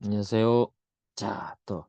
안녕하세요. 자, 또,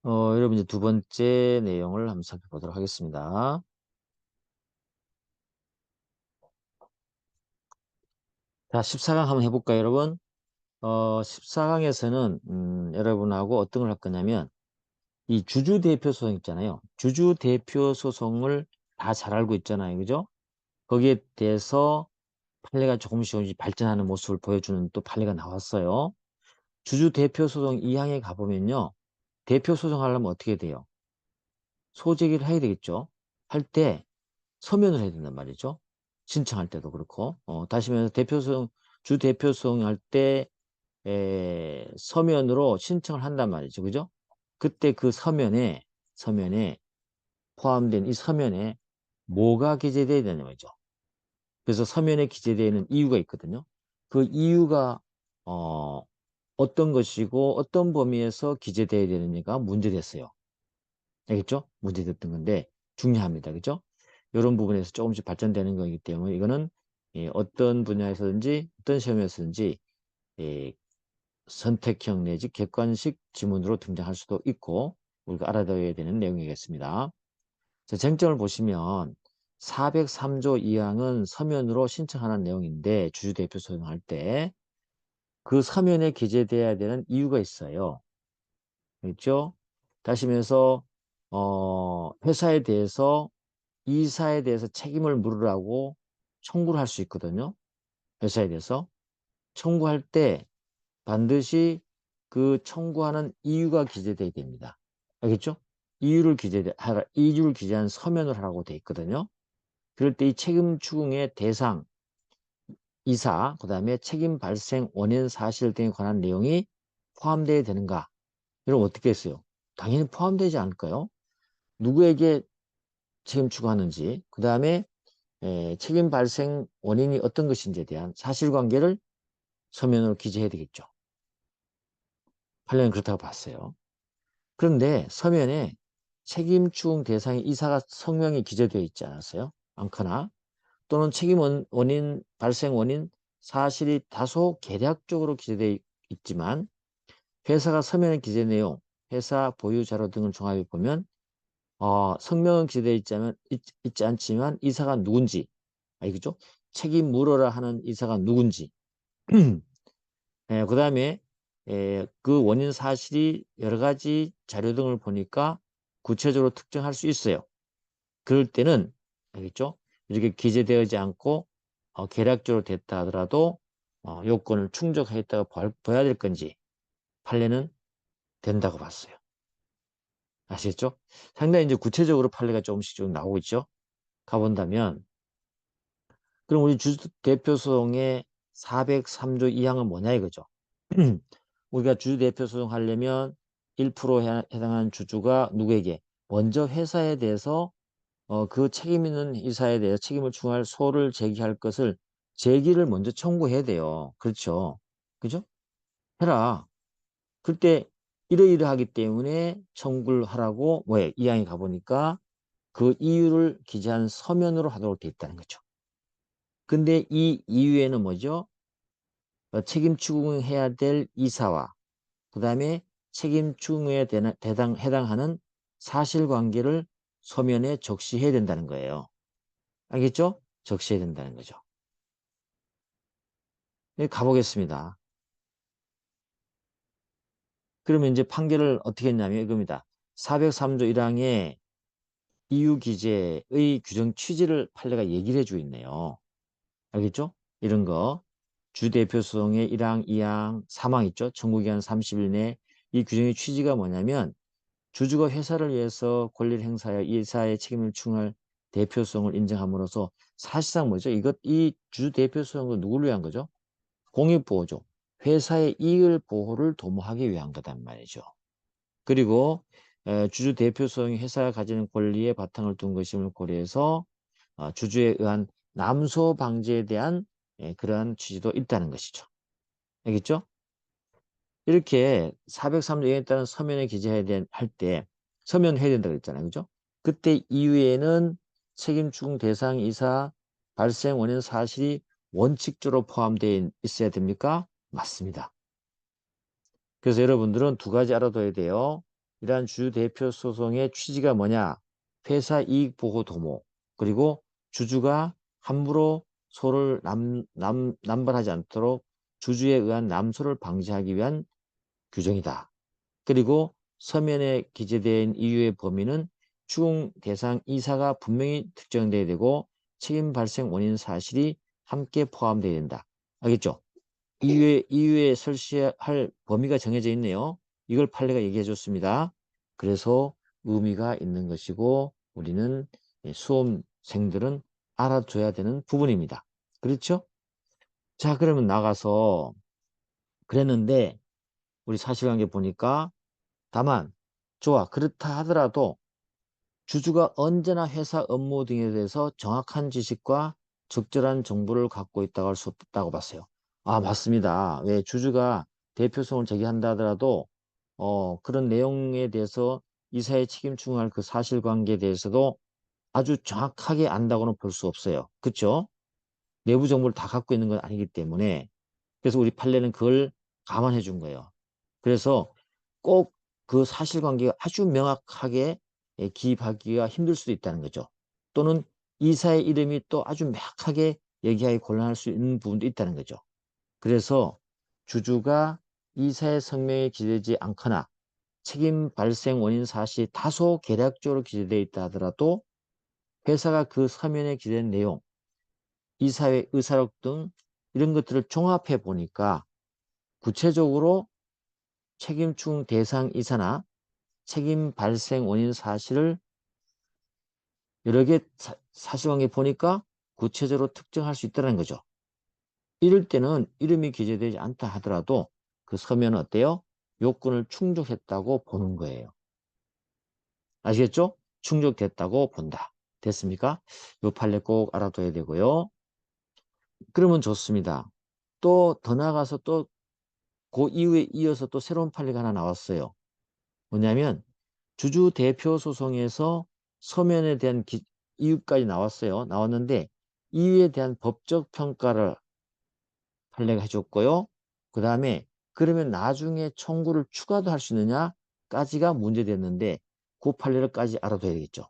여러분 이제 두 번째 내용을 한번 살펴보도록 하겠습니다. 자, 14강 한번 해볼까요, 여러분? 14강에서는, 여러분하고 어떤 걸 할 거냐면, 이 주주 대표 소송 있잖아요. 주주 대표 소송을 다 잘 알고 있잖아요. 그죠? 거기에 대해서 판례가 조금씩 발전하는 모습을 보여주는 또 판례가 나왔어요. 주주 대표 소송 2항에 가보면요. 대표 소송 하려면 어떻게 돼요? 소제기를 해야 되겠죠? 할 때, 서면을 해야 된단 말이죠. 신청할 때도 그렇고. 다시 말해서 주 대표성 할 때, 서면으로 신청을 한단 말이죠. 그죠? 그때 그 서면에 포함된 이 서면에 뭐가 기재되어야 되는 거죠. 그래서 서면에 기재되어 있는 이유가 있거든요. 그 이유가, 어떤 것이고 어떤 범위에서 기재되어야 되느냐가 문제됐어요. 알겠죠? 문제됐던 건데 중요합니다. 그죠? 이런 부분에서 조금씩 발전되는 거기 때문에 이거는 어떤 분야에서든지 어떤 시험에서든지 예, 선택형 내지 객관식 지문으로 등장할 수도 있고 우리가 알아둬야 되는 내용이겠습니다. 자, 쟁점을 보시면 403조 2항은 서면으로 신청하는 내용인데 주주대표 소송할 때 그 서면에 기재돼야 되는 이유가 있어요. 그렇죠? 다시 말해서 회사에 대해서 이사에 대해서 책임을 물으라고 청구를 할 수 있거든요. 회사에 대해서. 청구할 때 반드시 그 청구하는 이유가 기재되어야 됩니다. 알겠죠? 이유를 기재한 서면을 하라고 되어 있거든요. 그럴 때 이 책임 추궁의 대상, 이사, 그 다음에 책임 발생 원인 사실 등에 관한 내용이 포함되어야 되는가? 이럼 어떻게 했어요? 당연히 포함되지 않을까요? 누구에게 책임 추구하는지, 그 다음에 책임 발생 원인이 어떤 것인지에 대한 사실관계를 서면으로 기재해야 되겠죠. 판례는 그렇다고 봤어요. 그런데 서면에 책임 추궁 대상의 이사가 성명이 기재되어 있지 않았어요? 않거나 또는 원인, 발생 원인, 사실이 다소 개략적으로 기재되어 있지만 회사가 서면에 기재 내용, 회사 보유 자료 등을 종합해 보면 성명은 기재되어 있지 않지만 이사가 누군지, 알겠죠? 책임 물어라 하는 이사가 누군지 그 다음에 그 원인 사실이 여러 가지 자료 등을 보니까 구체적으로 특정할 수 있어요. 그럴 때는 알겠죠? 이렇게 기재되지 않고 계략적으로 됐다 하더라도 요건을 충족했다고 봐야 될 건지 판례는 된다고 봤어요. 아시겠죠? 상당히 이제 구체적으로 판례가 조금씩 좀 나오고 있죠. 가본다면 그럼 우리 주주대표소송의 403조 2항은 뭐냐 이거죠. 우리가 주주대표 소송하려면 1%에 해당하는 주주가 누구에게 먼저 회사에 대해서 그 책임 있는 이사에 대해서 책임을 추구할 소를 제기할 것을 제기를 먼저 청구해야 돼요. 그렇죠. 그죠? 해라. 그때 이러이러하기 때문에 청구를 하라고 뭐에 이항에 가보니까 그 이유를 기재한 서면으로 하도록 돼 있다는 거죠. 근데 이 이유에는 뭐죠? 책임 추궁해야 될 이사와 그 다음에 책임 추궁에 해당하는 사실관계를 서면에 적시해야 된다는 거예요. 알겠죠? 적시해야 된다는 거죠. 네, 가보겠습니다. 그러면 이제 판결을 어떻게 했냐면 이겁니다. 403조 1항에 이유 기재의 규정 취지를 판례가 얘기를 해주고 있네요. 알겠죠? 이런 거. 주대표 소송의 1항, 2항, 3항 있죠? 청구기간 30일 내 이 규정의 취지가 뭐냐면 주주가 회사를 위해서 권리를 행사하여 이사의 책임을 충할 대표성을 인정함으로써 사실상 뭐죠? 이 주주 대표성은 누구를 위한 거죠? 공익보호죠. 회사의 이익을 보호를 도모하기 위한 거단 말이죠. 그리고 주주 대표성이 회사가 가지는 권리에 바탕을 둔 것임을 고려해서 주주에 의한 남소 방지에 대한 그러한 취지도 있다는 것이죠. 알겠죠? 이렇게 403조에 따른 서면에 기재해야 할 때 서면해야 된다고 했잖아요. 그죠? 그때 이후에는 책임 추궁 대상 이사 발생 원인 사실이 원칙적으로 포함되어 있어야 됩니까? 맞습니다. 그래서 여러분들은 두 가지 알아둬야 돼요. 이러한 주주대표 소송의 취지가 뭐냐? 회사 이익 보호 도모, 그리고 주주가 함부로 소를 남발하지 않도록 주주에 의한 남소를 방지하기 위한 규정이다. 그리고 서면에 기재된 이유의 범위는 추궁 대상 이사가 분명히 특정돼야 되고 책임 발생 원인 사실이 함께 포함되어야 된다. 알겠죠? 이유에 설치할 범위가 정해져 있네요. 이걸 판례가 얘기해 줬습니다. 그래서 의미가 있는 것이고 우리는 수험생들은 알아줘야 되는 부분입니다. 그렇죠? 자, 그러면 나가서 그랬는데 우리 사실관계 보니까 다만 좋아. 그렇다 하더라도 주주가 언제나 회사 업무 등에 대해서 정확한 지식과 적절한 정보를 갖고 있다고 할 수 없다고 봤어요. 아, 맞습니다. 왜 주주가 대표성을 제기한다 하더라도 그런 내용에 대해서 이사에 책임 충할 그 사실관계에 대해서도 아주 정확하게 안다고는 볼 수 없어요. 그렇죠? 내부 정보를 다 갖고 있는 건 아니기 때문에 그래서 우리 판례는 그걸 감안해 준 거예요. 그래서 꼭 그 사실관계가 아주 명확하게 기입하기가 힘들 수도 있다는 거죠. 또는 이사의 이름이 또 아주 명확하게 얘기하기 곤란할 수 있는 부분도 있다는 거죠. 그래서 주주가 이사의 성명에 기재되지 않거나 책임 발생 원인 사실이 다소 개략적으로 기재되어 있다 하더라도 회사가 그 서면에 기재된 내용, 이사회 의사록 등 이런 것들을 종합해 보니까 구체적으로 책임충 대상 이사나 책임 발생 원인 사실을 여러 개 사실관계 보니까 구체적으로 특정할 수 있다는 거죠. 이럴 때는 이름이 기재되지 않다 하더라도 그 서면은 어때요? 요건을 충족했다고 보는 거예요. 아시겠죠? 충족됐다고 본다. 됐습니까? 요 판례 꼭 알아둬야 되고요. 그러면 좋습니다. 또 더 나아가서 또 그 이후에 이어서 또 새로운 판례가 하나 나왔어요. 뭐냐면 주주 대표 소송에서 서면에 대한 이유까지 나왔어요. 나왔는데 이유에 대한 법적 평가를 판례가 해줬고요. 그 다음에 그러면 나중에 청구를 추가도 할 수 있느냐까지가 문제됐는데 그 판례를까지 알아둬야 되겠죠.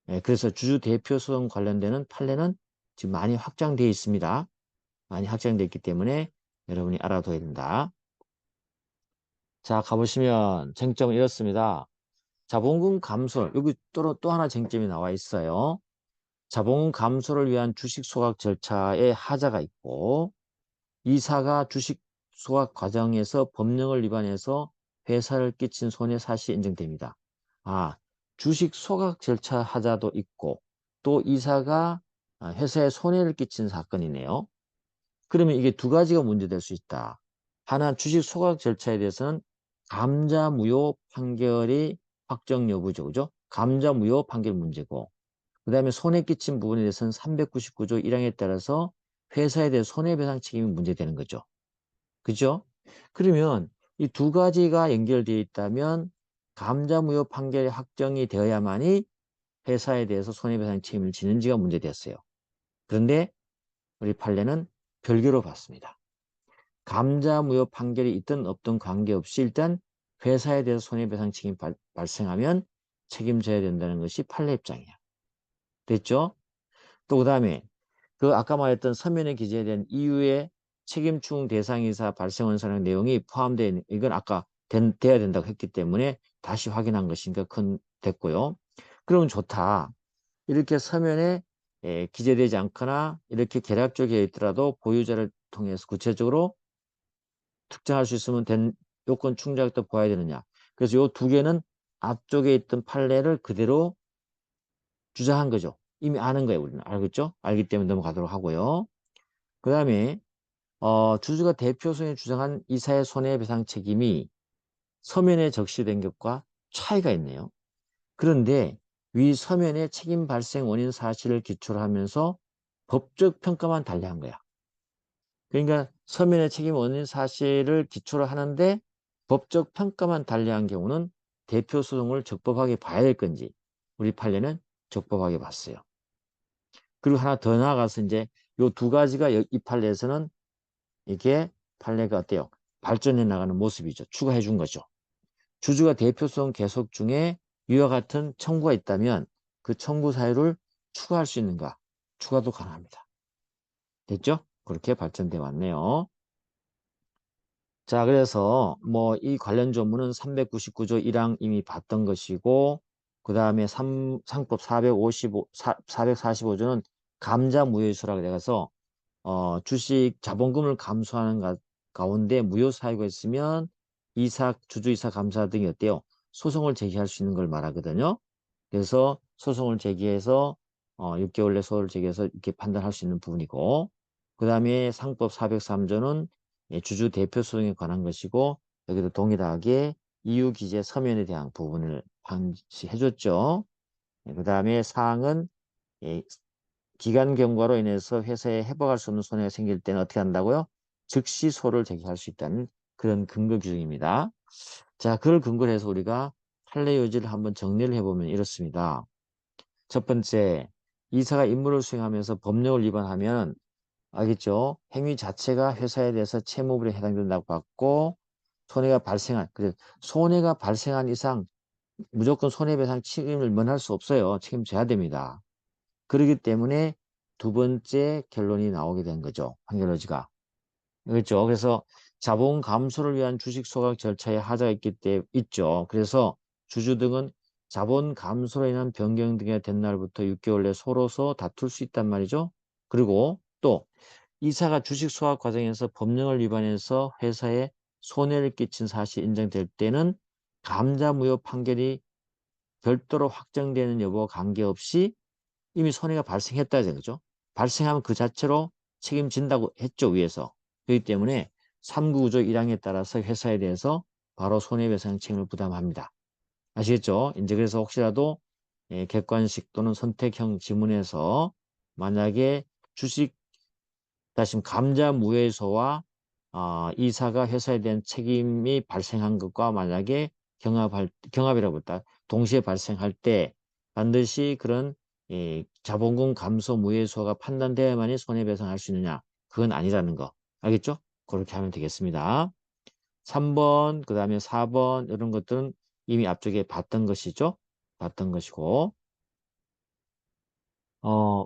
네, 그래서 주주 대표 소송 관련되는 판례는 지금 많이 확장되어 있습니다. 많이 확장되어 있기 때문에 여러분이 알아둬야 된다. 자, 가보시면 쟁점은 이렇습니다. 자본금 감소, 여기 또 하나 쟁점이 나와 있어요. 자본금 감소를 위한 주식 소각 절차에 하자가 있고, 이사가 주식 소각 과정에서 법령을 위반해서 회사를 끼친 손해 사실이 인정됩니다. 아, 주식 소각 절차 하자도 있고, 또 이사가 회사에 손해를 끼친 사건이네요. 그러면 이게 두 가지가 문제될 수 있다. 하나, 주식 소각 절차에 대해서는 감자무효 판결이 확정 여부죠. 그죠? 감자무효 판결 문제고. 그 다음에 손해 끼친 부분에 대해서는 399조 1항에 따라서 회사에 대해 손해배상 책임이 문제되는 거죠. 그죠? 그러면 이 두 가지가 연결되어 있다면 감자무효 판결이 확정이 되어야만이 회사에 대해서 손해배상 책임을 지는지가 문제됐어요. 그런데 우리 판례는 별개로 봤습니다. 감자무효 판결이 있든 없든 관계없이 일단 회사에 대해서 손해배상 책임이 발생하면 책임져야 된다는 것이 판례 입장이야. 됐죠? 또 그다음에 그 아까 말했던 서면에 기재된 이유에 책임충 대상이사 발생원사의 내용이 포함되어 있는 이건 아까 돼야 된다고 했기 때문에 다시 확인한 것이니까 됐고요. 그러면 좋다. 이렇게 서면에 기재되지 않거나 이렇게 계략적이어 있더라도 보유자를 통해서 구체적으로 특정할 수 있으면 된 요건 충족도 보아야 되느냐. 그래서 요 두 개는 앞쪽에 있던 판례를 그대로 주장한 거죠. 이미 아는 거예요. 우리는 알겠죠? 알기 때문에 넘어가도록 하고요. 그 다음에 주주가 대표성에 주장한 이사의 손해배상 책임이 서면에 적시된 것과 차이가 있네요. 그런데 위 서면에 책임 발생 원인 사실을 기초로 하면서 법적 평가만 달리한 거야. 그러니까 서면의 책임 원인 사실을 기초로 하는데 법적 평가만 달리한 경우는 대표 소송을 적법하게 봐야 될 건지 우리 판례는 적법하게 봤어요. 그리고 하나 더 나아가서 이제 요 두 가지가 이 판례에서는 이게 판례가 어때요? 발전해 나가는 모습이죠. 추가해 준 거죠. 주주가 대표성 계속 중에 이와 같은 청구가 있다면 그 청구 사유를 추가할 수 있는가? 추가도 가능합니다. 됐죠? 그렇게 발전돼 왔네요. 자, 그래서 뭐 이 관련 조문은 399조 1항 이미 봤던 것이고, 그 다음에 상법 445조는 감자무효이수라고 해서 주식 자본금을 감소하는 가운데 무효 사유가 있으면 주주이사 감사 등이 어때요? 소송을 제기할 수 있는 걸 말하거든요. 그래서 소송을 제기해서 6개월 내 소송을 제기해서 이렇게 판단할 수 있는 부분이고, 그 다음에 상법 403조는 주주 대표 소송에 관한 것이고, 여기도 동일하게 이유 기재 서면에 대한 부분을 방지해 줬죠. 그 다음에 사항은 기간 경과로 인해서 회사에 회복할 수 없는 손해가 생길 때는 어떻게 한다고요? 즉시 소를 제기할 수 있다는 그런 근거 규정입니다. 자, 그걸 근거로 해서 우리가 판례 요지를 한번 정리를 해보면 이렇습니다. 첫 번째, 이사가 임무를 수행하면서 법령을 위반하면 알겠죠? 행위 자체가 회사에 대해서 채무불이에 해당된다고 봤고, 손해가 발생한 이상 무조건 손해배상 책임을 면할 수 없어요. 책임져야 됩니다. 그렇기 때문에 두 번째 결론이 나오게 된 거죠. 판결로지가. 그렇죠. 그래서 자본 감소를 위한 주식 소각 절차에 하자가 있죠. 그래서 주주 등은 자본 감소로 인한 변경 등이 된 날부터 6개월 내 서로서 다툴 수 있단 말이죠. 그리고 또 이사가 주식 소각 과정에서 법령을 위반해서 회사에 손해를 끼친 사실이 인정될 때는 감자무효 판결이 별도로 확정되는 여부와 관계없이 이미 손해가 발생했다죠. 그죠? 발생하면 그 자체로 책임진다고 했죠, 위에서. 그렇기 때문에 399조 1항에 따라서 회사에 대해서 바로 손해배상 책임을 부담합니다. 아시겠죠? 이제 그래서 혹시라도 객관식 또는 선택형 지문에서 만약에 주식 다시 감자무효소와 이사가 회사에 대한 책임이 발생한 것과 만약에 경합이라고 했다. 동시에 발생할 때 반드시 그런 자본금 감소 무효소가 판단되어야만이 손해배상할 수 있느냐. 그건 아니라는 거. 알겠죠? 그렇게 하면 되겠습니다. 3번, 그 다음에 4번 이런 것들은 이미 앞쪽에 봤던 것이죠. 봤던 것이고 어,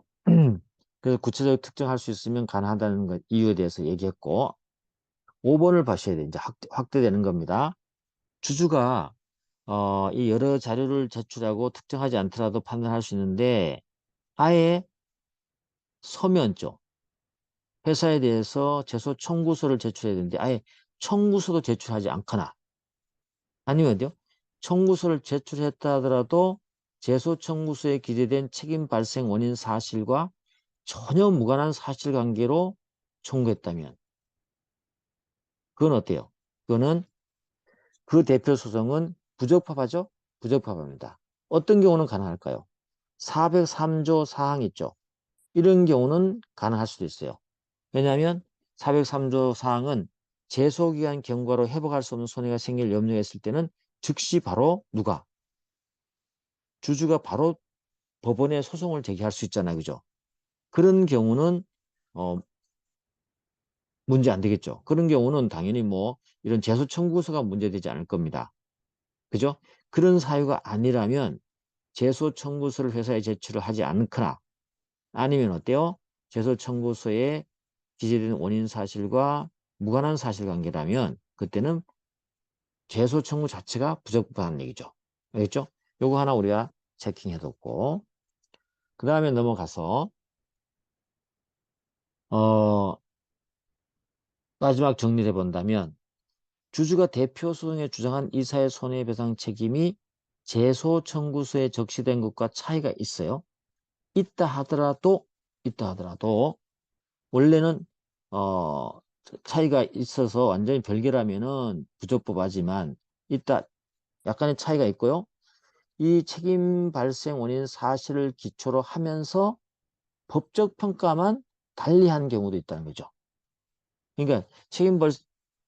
그래서 구체적으로 특정할 수 있으면 가능하다는 것, 이유에 대해서 얘기했고 5번을 봐셔야 돼요. 이제 확대되는 겁니다. 주주가 이 여러 자료를 제출하고 특정하지 않더라도 판단할 수 있는데 아예 서면죠. 회사에 대해서 제소 청구서를 제출해야 되는데 아예 청구서도 제출하지 않거나 아니면 어디요? 청구서를 제출했다 하더라도 제소 청구서에 기재된 책임 발생 원인 사실과 전혀 무관한 사실관계로 청구했다면 그건 어때요? 그거는 그 대표 소송은 부적법하죠? 부적법합니다. 어떤 경우는 가능할까요? 403조 사항 있죠? 이런 경우는 가능할 수도 있어요. 왜냐하면 403조 사항은 제소기한 경과로 회복할 수 없는 손해가 생길 염려가 있을 때는 즉시 바로 누가? 주주가 바로 법원에 소송을 제기할 수 있잖아요. 그죠? 그런 경우는 어, 문제 안 되겠죠. 그런 경우는 당연히 뭐 이런 제소 청구서가 문제되지 않을 겁니다. 그죠? 그런 사유가 아니라면 제소 청구서를 회사에 제출을 하지 않거나 아니면 어때요? 제소 청구서에 기재된 원인 사실과 무관한 사실관계라면 그때는 제소 청구 자체가 부적법하다는 얘기죠. 알겠죠? 요거 하나 우리가 체킹해뒀고 그 다음에 넘어가서 어, 마지막 정리를 해본다면 주주가 대표 소송에 주장한 이사의 손해배상 책임이 제소 청구서에 적시된 것과 차이가 있어요. 있다 하더라도 원래는 어 차이가 있어서 완전히 별개라면은 부적법하지만 있다 약간의 차이가 있고요. 이 책임 발생 원인 사실을 기초로 하면서 법적 평가만 달리한 경우도 있다는 거죠. 그러니까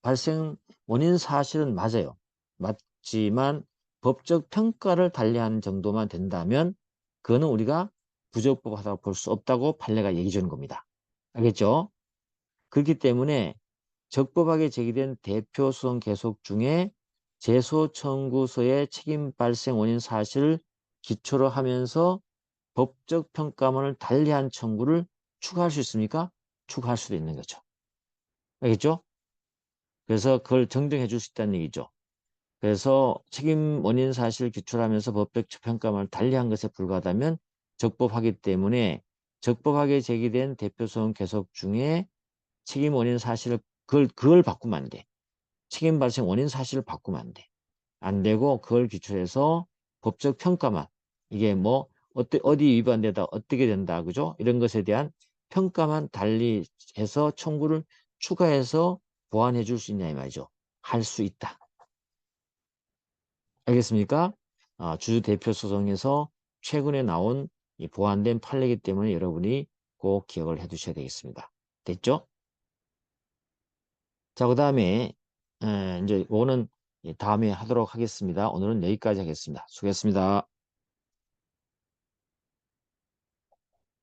발생 원인 사실은 맞아요. 맞지만 법적 평가를 달리한 정도만 된다면 그거는 우리가 부적법하다고 볼 수 없다고 판례가 얘기 주는 겁니다. 알겠죠? 그렇기 때문에 적법하게 제기된 대표 소송 계속 중에 제소 청구서의 책임 발생 원인 사실을 기초로 하면서 법적 평가문을 달리한 청구를 추가할 수 있습니까? 추가할 수도 있는 거죠. 알겠죠? 그래서 그걸 정정해 줄 수 있다는 얘기죠. 그래서 책임 원인 사실을 기초로 하면서 법적 평가문을 달리한 것에 불과하다면 적법하기 때문에 적법하게 제기된 대표소송 계속 중에 책임 원인 사실을 그걸 바꾸면 안 돼. 책임 발생 원인 사실을 바꾸면 안 돼. 안 되고 그걸 기초로 해서 법적 평가만 이게 뭐 어디 위반되다 어떻게 된다 그죠? 이런 것에 대한 평가만 달리 해서 청구를 추가해서 보완해 줄 수 있냐 이 말이죠. 할 수 있다. 알겠습니까? 주주 대표 소송에서 최근에 나온 이 보완된 판례이기 때문에 여러분이 꼭 기억을 해 두셔야 되겠습니다. 됐죠? 자, 그 다음에 이제 오는 다음에 하도록 하겠습니다. 오늘은 여기까지 하겠습니다. 수고했습니다.